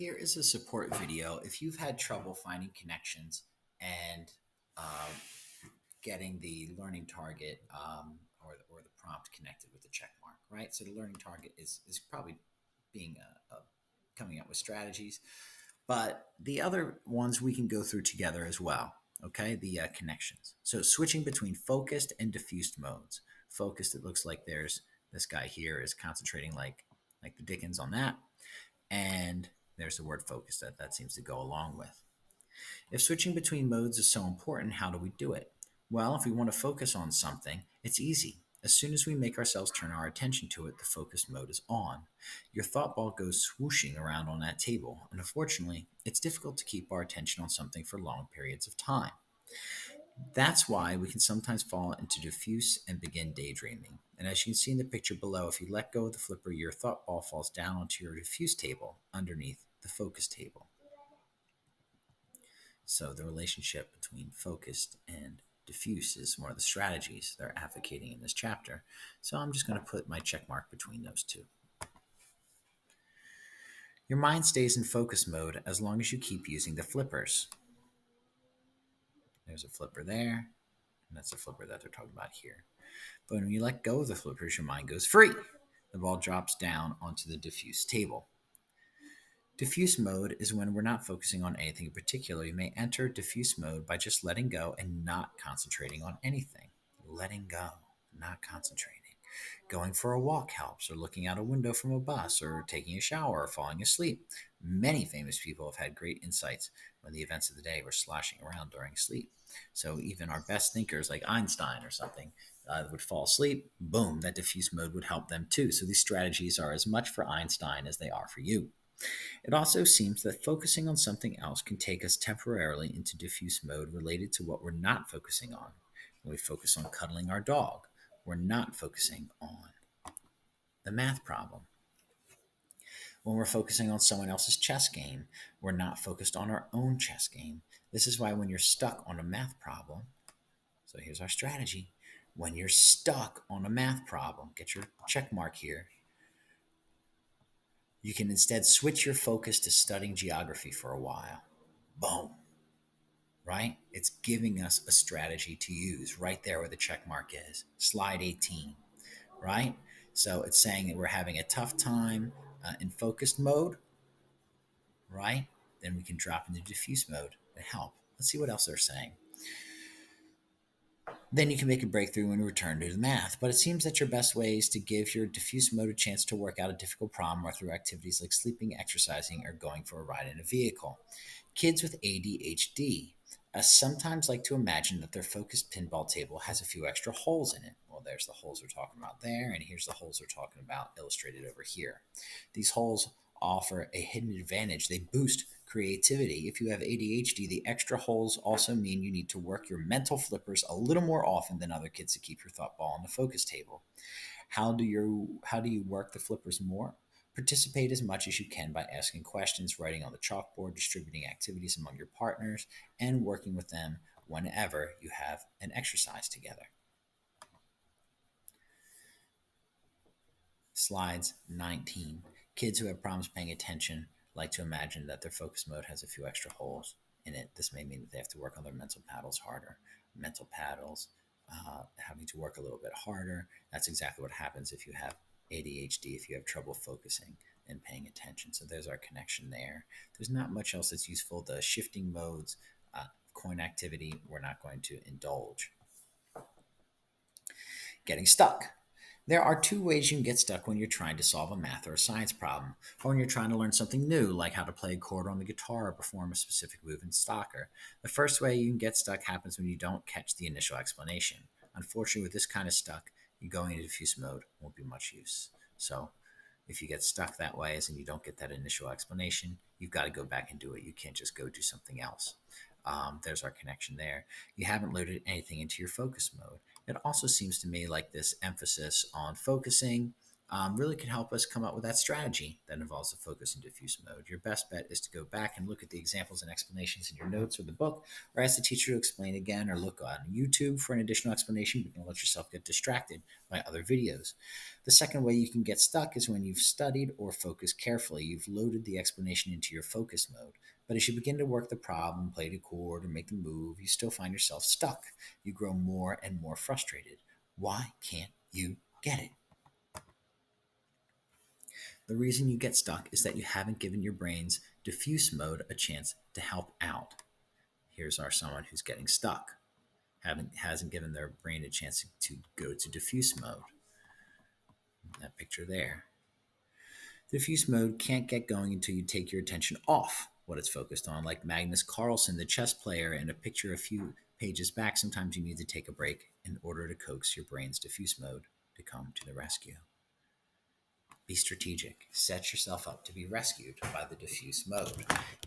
Here is a support video if you've had trouble finding connections and uh, getting the learning target or the prompt connected with the check mark, right? So the learning target is probably being coming up with strategies, but the other ones we can go through together as well. Okay, the connections. So switching between focused and diffused modes. Focused, it looks like there's this guy here is concentrating like the Dickens on that, and there's the word focus that seems to go along with. If switching between modes is so important, how do we do it? Well, if we want to focus on something, it's easy. As soon as we make ourselves turn our attention to it, the focus mode is on. Your thought ball goes swooshing around on that table, and unfortunately, it's difficult to keep our attention on something for long periods of time. That's why we can sometimes fall into diffuse and begin daydreaming. And as you can see in the picture below, if you let go of the flipper, your thought ball falls down onto your diffuse table underneath the focus table. So the relationship between focused and diffuse is one of the strategies they're advocating in this chapter. So I'm just going to put my check mark between those two. Your mind stays in focus mode as long as you keep using the flippers. There's a flipper there, and that's the flipper that they're talking about here. But when you let go of the flippers, your mind goes free. The ball drops down onto the diffuse table. Diffuse mode is when we're not focusing on anything in particular. You may enter diffuse mode by just letting go and not concentrating on anything. Letting go, not concentrating. Going for a walk helps, or looking out a window from a bus, or taking a shower, or falling asleep. Many famous people have had great insights when the events of the day were sloshing around during sleep. So even our best thinkers like Einstein or something would fall asleep. Boom, that diffuse mode would help them too. So these strategies are as much for Einstein as they are for you. It also seems that focusing on something else can take us temporarily into diffuse mode related to what we're not focusing on. When we focus on cuddling our dog, we're not focusing on the math problem. When we're focusing on someone else's chess game, we're not focused on our own chess game. This is why when you're stuck on a math problem, so here's our strategy. When you're stuck on a math problem, get your check mark here. You can instead switch your focus to studying geography for a while. Boom. Right? It's giving us a strategy to use right there where the check mark is. Slide 18, right? So it's saying that we're having a tough time in focused mode, right? Then we can drop into diffuse mode to help. Let's see what else they're saying. Then you can make a breakthrough and return to the math. But it seems that your best way is to give your diffuse mode a chance to work out a difficult problem or through activities like sleeping, exercising, or going for a ride in a vehicle. Kids with ADHD sometimes like to imagine that their focused pinball table has a few extra holes in it. Well, there's the holes we're talking about there, and here's the holes we're talking about illustrated over here. These holes offer a hidden advantage. They boost creativity. If you have ADHD, the extra holes also mean you need to work your mental flippers a little more often than other kids to keep your thought ball on the focus table. How do you work the flippers more? Participate as much as you can by asking questions, writing on the chalkboard, distributing activities among your partners, and working with them whenever you have an exercise together. Slides 19. Kids who have problems paying attention like to imagine that their focus mode has a few extra holes in it. This may mean that they have to work on their mental paddles harder. Mental paddles, having to work a little bit harder. That's exactly what happens if you have ADHD, if you have trouble focusing and paying attention. So there's our connection there. There's not much else that's useful. The shifting modes, coin activity, we're not going to indulge. Getting stuck. There are two ways you can get stuck when you're trying to solve a math or a science problem, or when you're trying to learn something new, like how to play a chord on the guitar or perform a specific move in soccer. The first way you can get stuck happens when you don't catch the initial explanation. Unfortunately, with this kind of stuck, you going into diffuse mode won't be much use. So if you get stuck that way as and you don't get that initial explanation, you've got to go back and do it. You can't just go do something else. There's our connection there. You haven't loaded anything into your focus mode. It also seems to me like this emphasis on focusing really can help us come up with that strategy that involves the focus and diffuse mode. Your best bet is to go back and look at the examples and explanations in your notes or the book, or ask the teacher to explain again, or look on YouTube for an additional explanation, but don't let yourself get distracted by other videos. The second way you can get stuck is when you've studied or focused carefully. You've loaded the explanation into your focus mode. But as you begin to work the problem, play the chord, or make the move, you still find yourself stuck. You grow more and more frustrated. Why can't you get it? The reason you get stuck is that you haven't given your brain's diffuse mode a chance to help out. Here's our someone who's getting stuck. Hasn't given their brain a chance to go to diffuse mode. That picture there. Diffuse mode can't get going until you take your attention off what it's focused on. Like Magnus Carlsen, the chess player, in a picture a few pages back, sometimes you need to take a break in order to coax your brain's diffuse mode to come to the rescue. Be strategic. Set yourself up to be rescued by the diffuse mode.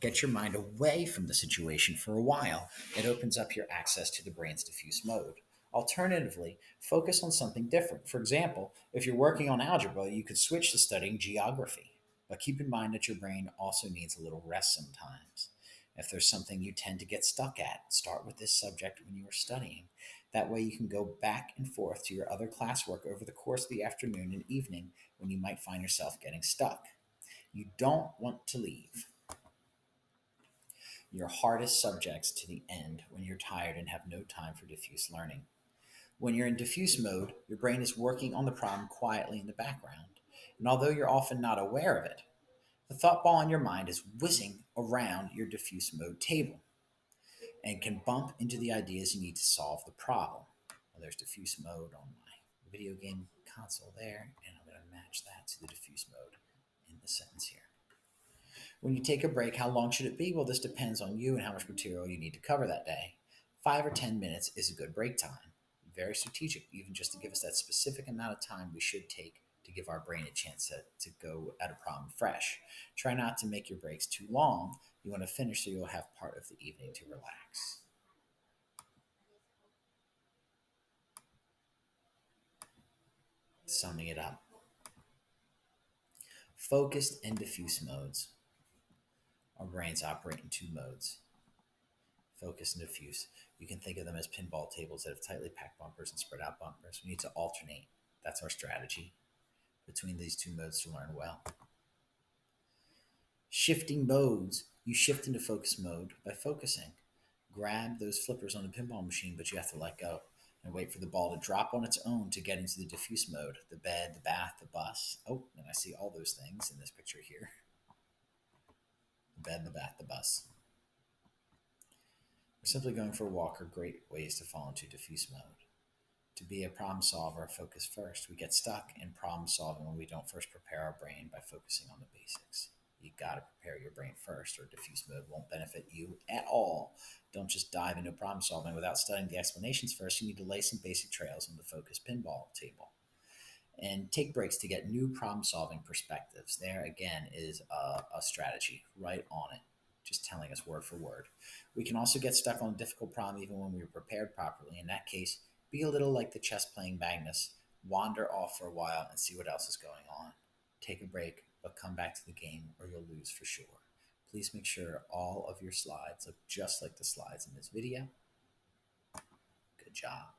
Get your mind away from the situation for a while. It opens up your access to the brain's diffuse mode. Alternatively, focus on something different. For example, if you're working on algebra, you could switch to studying geography. But keep in mind that your brain also needs a little rest sometimes. If there's something you tend to get stuck at, start with this subject when you are studying. That way you can go back and forth to your other classwork over the course of the afternoon and evening when you might find yourself getting stuck. You don't want to leave your hardest subjects to the end when you're tired and have no time for diffuse learning. When you're in diffuse mode, your brain is working on the problem quietly in the background. And although you're often not aware of it, the thought ball in your mind is whizzing around your diffuse mode table and can bump into the ideas you need to solve the problem. Well, there's diffuse mode on my video game console there, and I'm going to match that to the diffuse mode in the sentence here. When you take a break, how long should it be? Well, this depends on you and how much material you need to cover that day. 5 or 10 minutes is a good break time. Very strategic, even just to give us that specific amount of time we should take to give our brain a chance to go at a problem fresh. Try not to make your breaks too long. You want to finish so you'll have part of the evening to relax. Summing it up, focused and diffuse modes. Our brains operate in two modes, focus and diffuse. You can think of them as pinball tables that have tightly packed bumpers and spread out bumpers. We need to alternate. That's our strategy between these two modes to learn well. Shifting modes. You shift into focus mode by focusing. Grab those flippers on the pinball machine, but you have to let go and wait for the ball to drop on its own to get into the diffuse mode. The bed, the bath, the bus. Oh, and I see all those things in this picture here. The bed, the bath, the bus. Or simply going for a walk are great ways to fall into diffuse mode. To be a problem solver, focus first. We get stuck in problem solving when we don't first prepare our brain by focusing on the basics. You got to prepare your brain first, or diffuse mode won't benefit you at all. Don't just dive into problem solving without studying the explanations first. You need to lay some basic trails on the focus pinball table. And take breaks to get new problem solving perspectives. There again is a strategy right on it, just telling us word for word. We can also get stuck on a difficult problem even when we were prepared properly. In that case, be a little like the chess playing Magnus, wander off for a while and see what else is going on. Take a break, but come back to the game or you'll lose for sure. Please make sure all of your slides look just like the slides in this video. Good job.